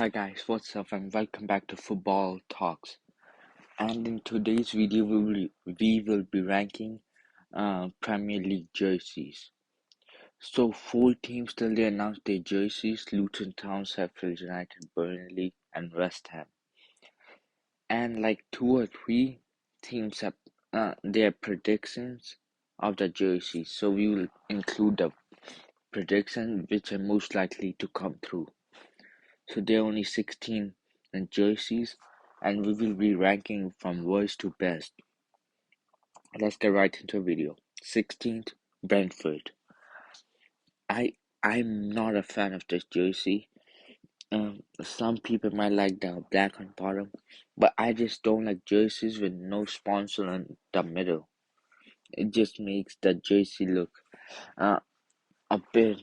Hi guys, what's up and welcome back to Football Talks. And in today's video we will be ranking Premier League jerseys. So four teams till they announced their jerseys: Luton Town, Sheffield United, Burnley, and West Ham. And like two or three teams have their predictions of the jerseys. So we will include the predictions which are most likely to come through. So there are only 16 jerseys, and we will be ranking from worst to best. Let's get right into the video. 16th, Brentford. I'm not a fan of this jersey. Some people might like the black on bottom, but I just don't like jerseys with no sponsor in the middle. It just makes the jersey look uh, a bit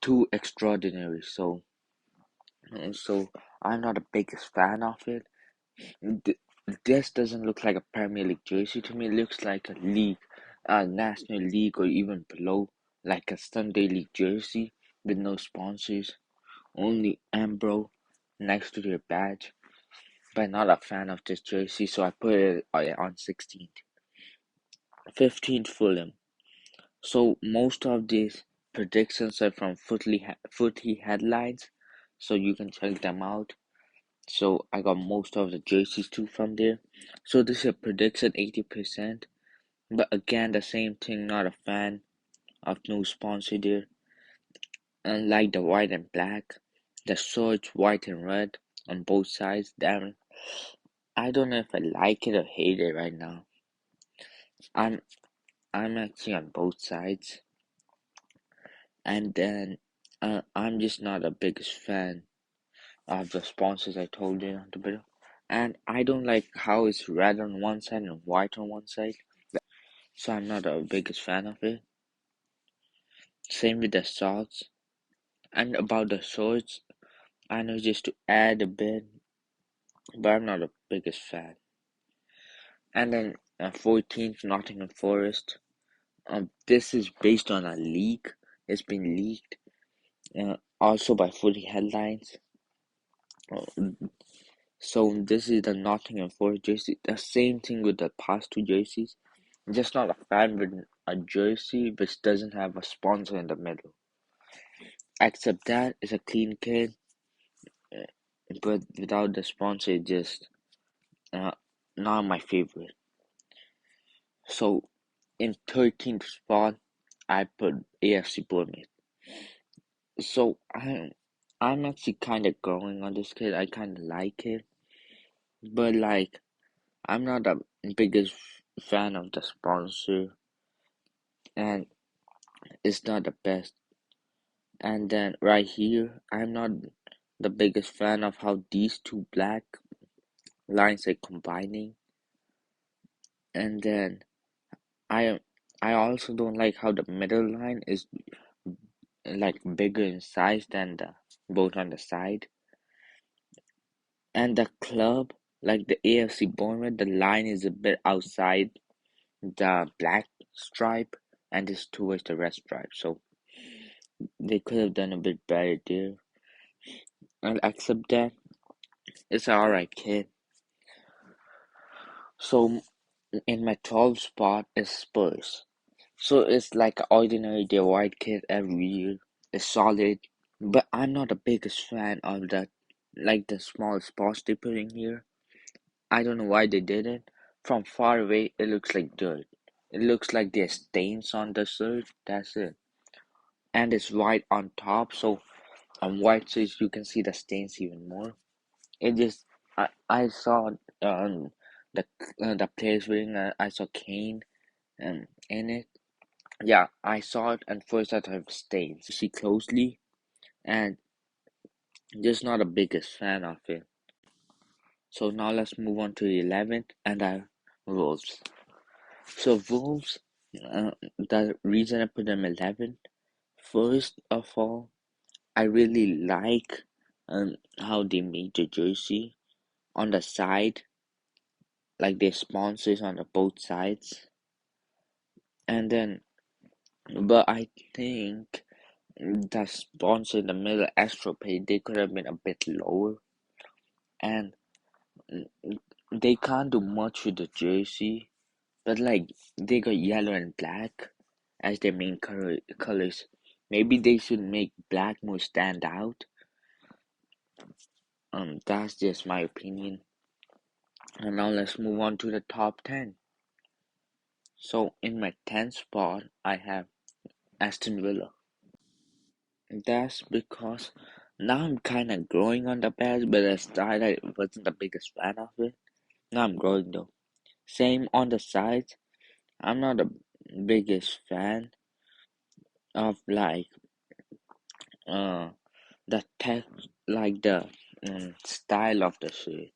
too extraordinary. So I'm not the biggest fan of it. This doesn't look like a Premier League jersey to me. It looks like a league, a National League, or even below, like a Sunday League jersey with no sponsors, only Ambro next to their badge. But not a fan of this jersey, so I put it on 16th. 15th, Fulham. So most of these predictions are from footy headlines, so you can check them out. So I got most of the jerseys too from there. So this is a prediction 80%. But again, the same thing, not a fan of no sponsor there. And like the white and black, the shirts white and red on both sides. Damn, I don't know if I like it or hate it right now. I'm I'm actually on both sides, and then I'm just not the biggest fan of the sponsors I told you on the video. And I don't like how it's red on one side and white on one side. So I'm not the biggest fan of it. Same with the socks. And about the shorts, I know just to add a bit, but I'm not the biggest fan. And then 14th, Nottingham Forest. This is based on a leak. It's been leaked, also by Footy Headlines. So this is the Nottingham Forest jersey. The same thing with the past two jerseys. Just not a fan with a jersey which doesn't have a sponsor in the middle. Except that it's a clean kit, but without the sponsor, it's just uh, not my favorite. So in 13th spot, I put AFC Bournemouth. So I'm actually kind of growing on this kid. I kind of like it, but like I'm not the biggest fan of the sponsor, and it's not the best. And then right here, I'm not the biggest fan of how these two black lines are combining. And then I I also don't like how the middle line is like bigger in size than the both on the side. And the club, like the AFC Bournemouth, the line is a bit outside the black stripe and is towards the red stripe. So they could have done a bit better there. And accept that it's an alright kid. So in my 12th spot is Spurs. So it's like an ordinary day white kid every year. It's solid, but I'm not the biggest fan of that, like the small spots they put in here. I don't know why they did it. From far away, it looks like dirt. It looks like there's stains on the shirt. That's it. And it's white on top, so on white shirts you can see the stains even more. It just, I saw the the players wearing. I saw Kane in it. Yeah, I saw it and first I thought it was stains. See closely, and just not the biggest fan of it. So now let's move on to the 11th and our Wolves. So Wolves, the reason I put them 11th, first of all, I really like how they made the jersey on the side, like their sponsors on the both sides, and then, but I think the sponsor in the middle, AstroPay, they could have been a bit lower, and they can't do much with the jersey, but like they got yellow and black as their main colors. Maybe they should make black more stand out. That's just my opinion. And now let's move on to the top 10. So in my 10th spot, I have Aston Villa. That's because now I'm kind of growing on the Bears, but at the start I wasn't the biggest fan of it. Now I'm growing though. Same on the sides. I'm not the biggest fan of like uh the tech, like the style of the shirt.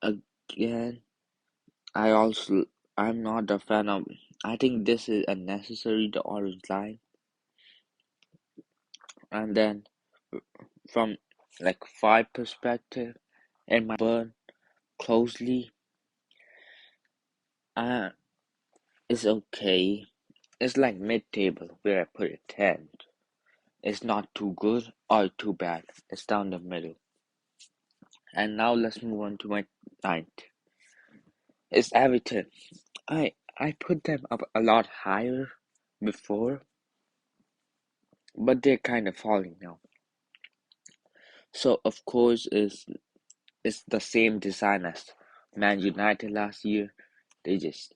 Again, I'm not a fan of. I think this is unnecessary, the orange line, and then from like five perspective, and my burn closely, uh, it's okay. It's like mid-table where I put it 10. It's not too good or too bad. It's down the middle. And now let's move on to my ninth. It's Everton. I put them up a lot higher before, but they're kind of falling now. So of course it's the same design as Man United last year. They just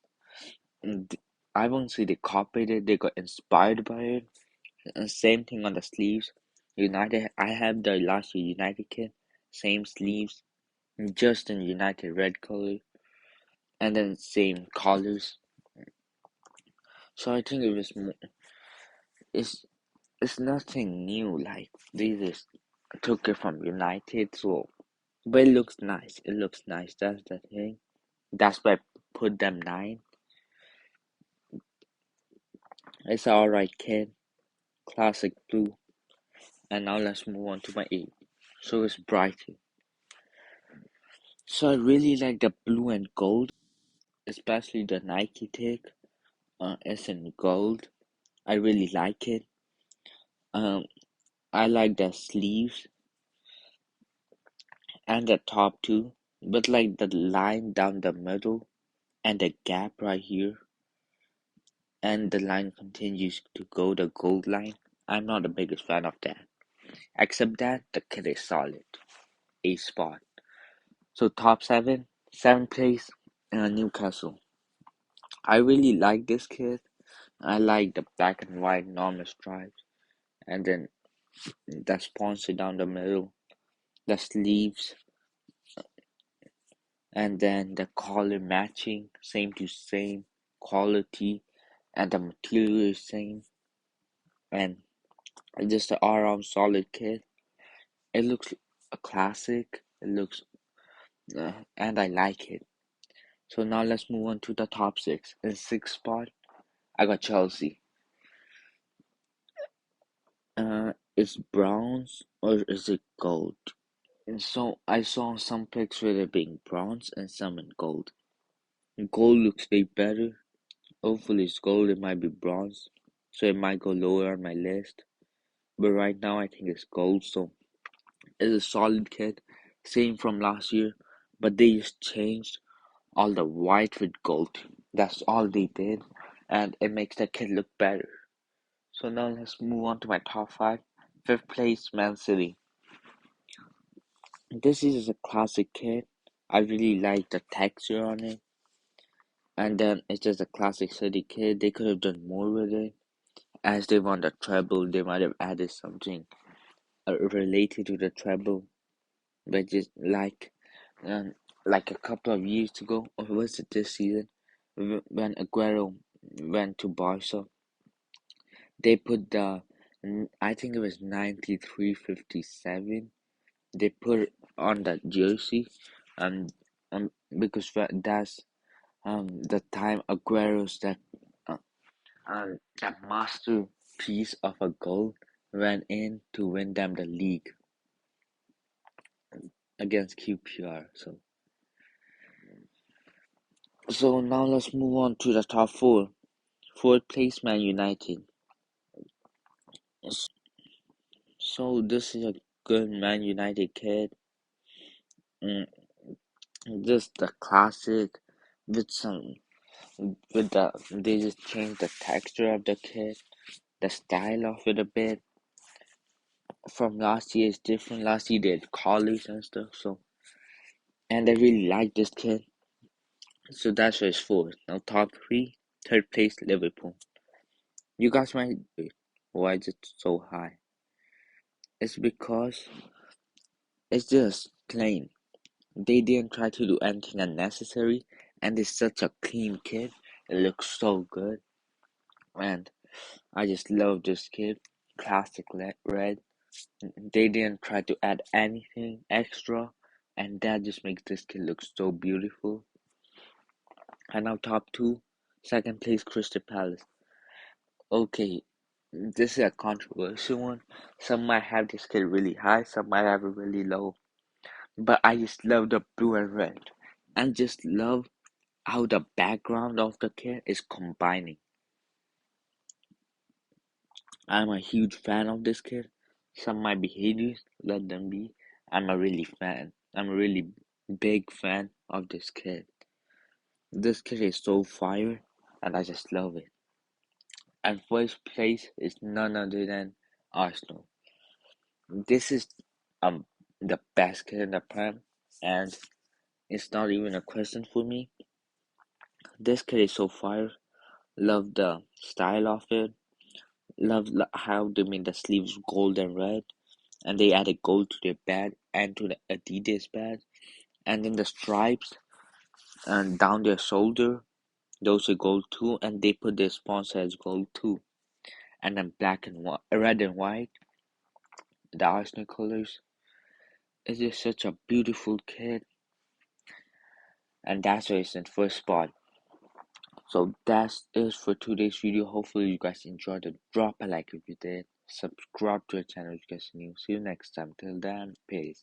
I won't say they copied it. They got inspired by it. And same thing on the sleeves. United. I have the last year United kit. Same sleeves, just in United red color, and then same colors. So I think it's it's nothing new. Like they just took it from United. So, but it looks nice. It looks nice. That's the thing. That's why I put them 9. It's alright, kid. Classic blue. And now let's move on to my 8. So it's Brighton. So I really like the blue and gold, especially the Nike take. It's in gold. I really like it. Um, I like the sleeves and the top too, but like the line down the middle and the gap right here, and the line continues to go the gold line. I'm not the biggest fan of that. Except that the kit is solid. A spot. So top 7, 7th place, Newcastle. I really like this kit. I like the black and white normal stripes, and then the sponsor down the middle, the sleeves, and then the collar matching, same to same quality, and the material is same, and just the all-round solid kit. It looks a classic. It looks, and I like it. So now let's move on to the top 6. In 6th spot, I got Chelsea. It's bronze or is it gold? And so I saw some pics with it being bronze and some in gold. Gold looks way better. Hopefully it's gold. It might be bronze, so it might go lower on my list. But right now I think it's gold. So it's a solid kit, same from last year, but they just changed all the white with gold. That's all they did, and it makes the kit look better. So now let's move on to my top 5. 5th place, Man City. This is a classic kit. I really like the texture on it. And then it's just a classic City kit. They could have done more with it. As they won the treble, they might have added something related to the treble. But just like a couple of years ago, or was it this season, when Aguero went to Barca, they put I think it was 9357. They put it on that jersey, and because that's the time Aguero's uh, that masterpiece of a goal went in to win them the league against QPR. So now let's move on to the top 4. 4th place, Man United. So this is a good Man United kid. Mm, just the classic with some with they just changed the texture of the kit, the style of it a bit. From last year is different. Last year they had college and stuff, so and I really like this kid. So that's why it's fourth. Now top three, third place Liverpool. You guys might be, why is it so high? It's because it's just plain. They didn't try to do anything unnecessary, and it's such a clean kid. It looks so good, and I just love this kid. Classic red. They didn't try to add anything extra, and that just makes this kid look so beautiful. And now top two, second place Crystal Palace. Okay, this is a controversial one. Some might have this kid really high, some might have it really low. But I just love the blue and red. And just love how the background of the kid is combining. I'm a huge fan of this kid. Some might be haters, let them be. I'm a really fan. I'm a really big fan of this kid. This kid is so fire, and I just love it. And first place is none other than Arsenal. This is um the best kid in the Prem, and it's not even a question for me. This kid is so fire. Love the style of it. Love how they made the sleeves gold and red, and they added gold to their bag and to the Adidas bag, and then the stripes and down their shoulder, those are gold too, and they put their sponsor as gold too, and then black and white, red and white, the Arsenal colors. It's just such a beautiful kid, and that's why it's in first spot. So that's it for today's video. Hopefully you guys enjoyed it. Drop a like if you did. Subscribe to our channel if you guys are new. See you next time. Till then, peace.